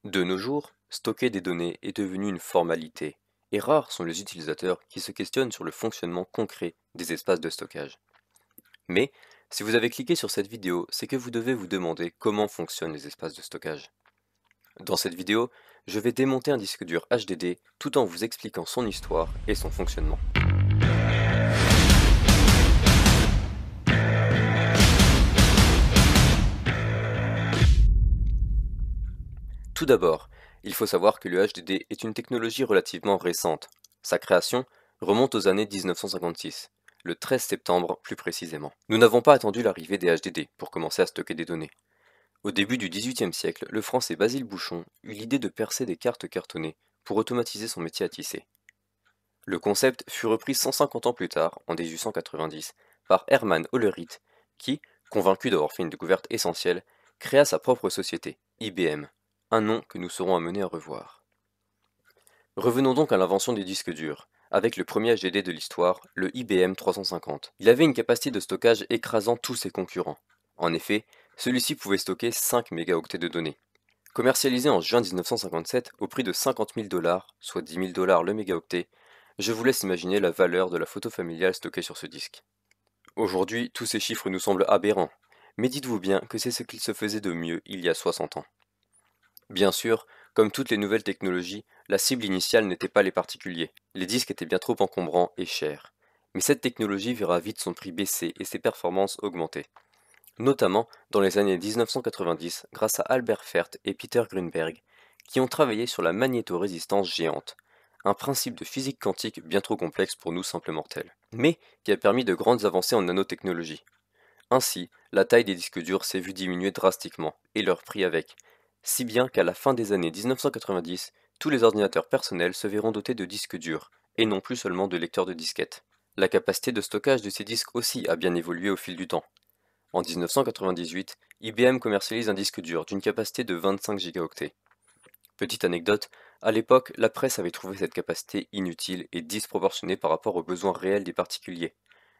De nos jours, stocker des données est devenu une formalité, et rares sont les utilisateurs qui se questionnent sur le fonctionnement concret des espaces de stockage. Mais, si vous avez cliqué sur cette vidéo, c'est que vous devez vous demander comment fonctionnent les espaces de stockage. Dans cette vidéo, je vais démonter un disque dur HDD tout en vous expliquant son histoire et son fonctionnement. Tout d'abord, il faut savoir que le HDD est une technologie relativement récente. Sa création remonte aux années 1956, le 13 septembre plus précisément. Nous n'avons pas attendu l'arrivée des HDD pour commencer à stocker des données. Au début du XVIIIe siècle, le Français Basile Bouchon eut l'idée de percer des cartes cartonnées pour automatiser son métier à tisser. Le concept fut repris 150 ans plus tard, en 1890, par Hermann Hollerith, qui, convaincu d'avoir fait une découverte essentielle, créa sa propre société, IBM, un nom que nous serons amenés à revoir. Revenons donc à l'invention des disques durs, avec le premier HDD de l'histoire, le IBM 350. Il avait une capacité de stockage écrasant tous ses concurrents. En effet, celui-ci pouvait stocker 5 mégaoctets de données. Commercialisé en juin 1957 au prix de 50 000 $, soit 10 000 $ le mégaoctet, je vous laisse imaginer la valeur de la photo familiale stockée sur ce disque. Aujourd'hui, tous ces chiffres nous semblent aberrants, mais dites-vous bien que c'est ce qu'il se faisait de mieux il y a 60 ans. Bien sûr, comme toutes les nouvelles technologies, la cible initiale n'était pas les particuliers. Les disques étaient bien trop encombrants et chers. Mais cette technologie verra vite son prix baisser et ses performances augmenter. Notamment dans les années 1990 grâce à Albert Fert et Peter Grünberg, qui ont travaillé sur la magnétorésistance géante, un principe de physique quantique bien trop complexe pour nous simples mortels, mais qui a permis de grandes avancées en nanotechnologie. Ainsi, la taille des disques durs s'est vue diminuer drastiquement, et leur prix avec, si bien qu'à la fin des années 1990, tous les ordinateurs personnels se verront dotés de disques durs, et non plus seulement de lecteurs de disquettes. La capacité de stockage de ces disques aussi a bien évolué au fil du temps. En 1998, IBM commercialise un disque dur d'une capacité de 25 gigaoctets. Petite anecdote, à l'époque, la presse avait trouvé cette capacité inutile et disproportionnée par rapport aux besoins réels des particuliers.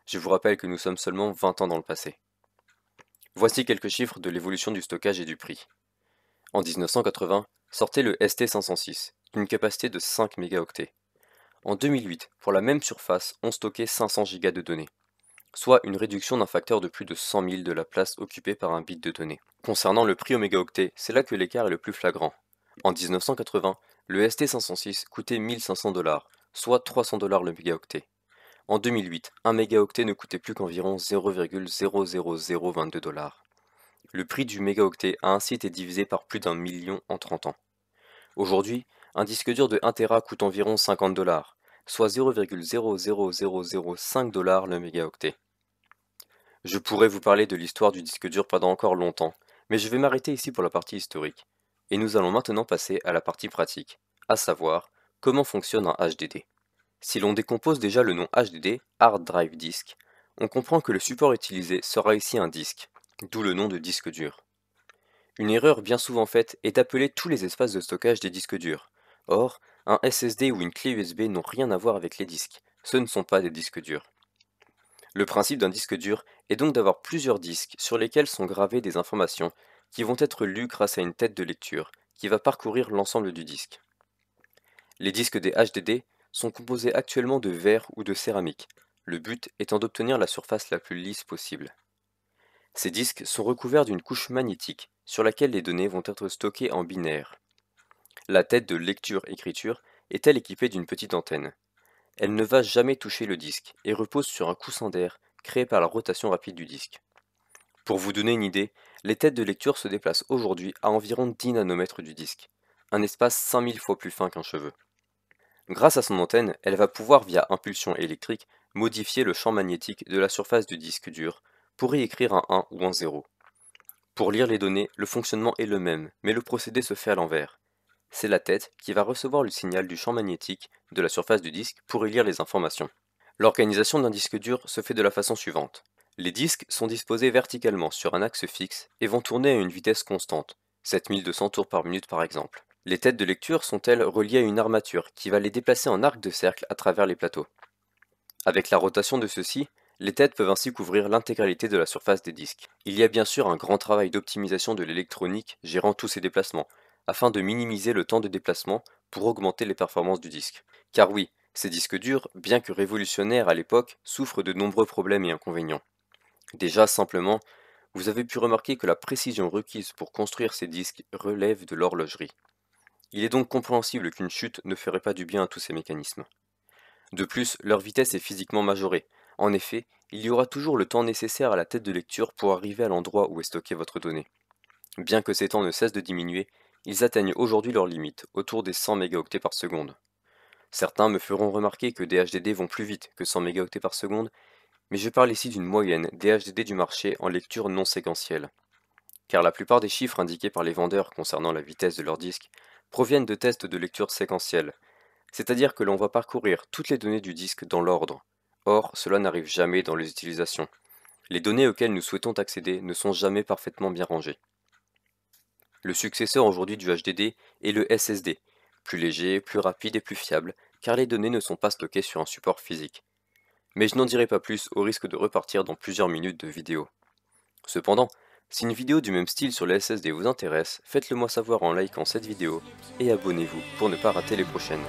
Je vous rappelle que nous sommes seulement 20 ans dans le passé. Voici quelques chiffres de l'évolution du stockage et du prix. En 1980, sortait le ST506, d'une capacité de 5 mégaoctets. En 2008, pour la même surface, on stockait 500 gigas de données, soit une réduction d'un facteur de plus de 100 000 de la place occupée par un bit de données. Concernant le prix au mégaoctet, c'est là que l'écart est le plus flagrant. En 1980, le ST506 coûtait 1500 $, soit 300 $ le mégaoctet. En 2008, un mégaoctet ne coûtait plus qu'environ 0,00022 $. Le prix du mégaoctet a ainsi été divisé par plus d'un million en 30 ans. Aujourd'hui, un disque dur de 1 Tera coûte environ 50 $, soit 0,00005 $ le mégaoctet. Je pourrais vous parler de l'histoire du disque dur pendant encore longtemps, mais je vais m'arrêter ici pour la partie historique. Et nous allons maintenant passer à la partie pratique, à savoir comment fonctionne un HDD. Si l'on décompose déjà le nom HDD, Hard Drive Disk, on comprend que le support utilisé sera ici un disque, d'où le nom de disque dur. Une erreur bien souvent faite est d'appeler tous les espaces de stockage des disques durs. Or, un SSD ou une clé USB n'ont rien à voir avec les disques, ce ne sont pas des disques durs. Le principe d'un disque dur est donc d'avoir plusieurs disques sur lesquels sont gravées des informations qui vont être lues grâce à une tête de lecture qui va parcourir l'ensemble du disque. Les disques des HDD sont composés actuellement de verre ou de céramique, le but étant d'obtenir la surface la plus lisse possible. Ces disques sont recouverts d'une couche magnétique sur laquelle les données vont être stockées en binaire. La tête de lecture-écriture est-elle équipée d'une petite antenne. Elle ne va jamais toucher le disque et repose sur un coussin d'air créé par la rotation rapide du disque. Pour vous donner une idée, les têtes de lecture se déplacent aujourd'hui à environ 10 nanomètres du disque, un espace 5000 fois plus fin qu'un cheveu. Grâce à son antenne, elle va pouvoir, via impulsion électrique, modifier le champ magnétique de la surface du disque dur pour y écrire un 1 ou un 0. Pour lire les données, le fonctionnement est le même, mais le procédé se fait à l'envers. C'est la tête qui va recevoir le signal du champ magnétique de la surface du disque pour y lire les informations. L'organisation d'un disque dur se fait de la façon suivante. Les disques sont disposés verticalement sur un axe fixe et vont tourner à une vitesse constante, 7200 tours par minute par exemple. Les têtes de lecture sont elles reliées à une armature qui va les déplacer en arc de cercle à travers les plateaux. Avec la rotation de ceux-ci, les têtes peuvent ainsi couvrir l'intégralité de la surface des disques. Il y a bien sûr un grand travail d'optimisation de l'électronique gérant tous ces déplacements, afin de minimiser le temps de déplacement pour augmenter les performances du disque. Car oui, ces disques durs, bien que révolutionnaires à l'époque, souffrent de nombreux problèmes et inconvénients. Déjà, simplement, vous avez pu remarquer que la précision requise pour construire ces disques relève de l'horlogerie. Il est donc compréhensible qu'une chute ne ferait pas du bien à tous ces mécanismes. De plus, leur vitesse est physiquement majorée. En effet, il y aura toujours le temps nécessaire à la tête de lecture pour arriver à l'endroit où est stockée votre donnée. Bien que ces temps ne cessent de diminuer, ils atteignent aujourd'hui leur limite, autour des 100 mégaoctets par seconde. Certains me feront remarquer que des HDD vont plus vite que 100 mégaoctets par seconde, mais je parle ici d'une moyenne des HDD du marché en lecture non séquentielle, car la plupart des chiffres indiqués par les vendeurs concernant la vitesse de leur disque proviennent de tests de lecture séquentielle, c'est-à-dire que l'on va parcourir toutes les données du disque dans l'ordre. Or, cela n'arrive jamais dans les utilisations. Les données auxquelles nous souhaitons accéder ne sont jamais parfaitement bien rangées. Le successeur aujourd'hui du HDD est le SSD, plus léger, plus rapide et plus fiable, car les données ne sont pas stockées sur un support physique. Mais je n'en dirai pas plus au risque de repartir dans plusieurs minutes de vidéo. Cependant, si une vidéo du même style sur le SSD vous intéresse, faites-le moi savoir en likant cette vidéo et abonnez-vous pour ne pas rater les prochaines.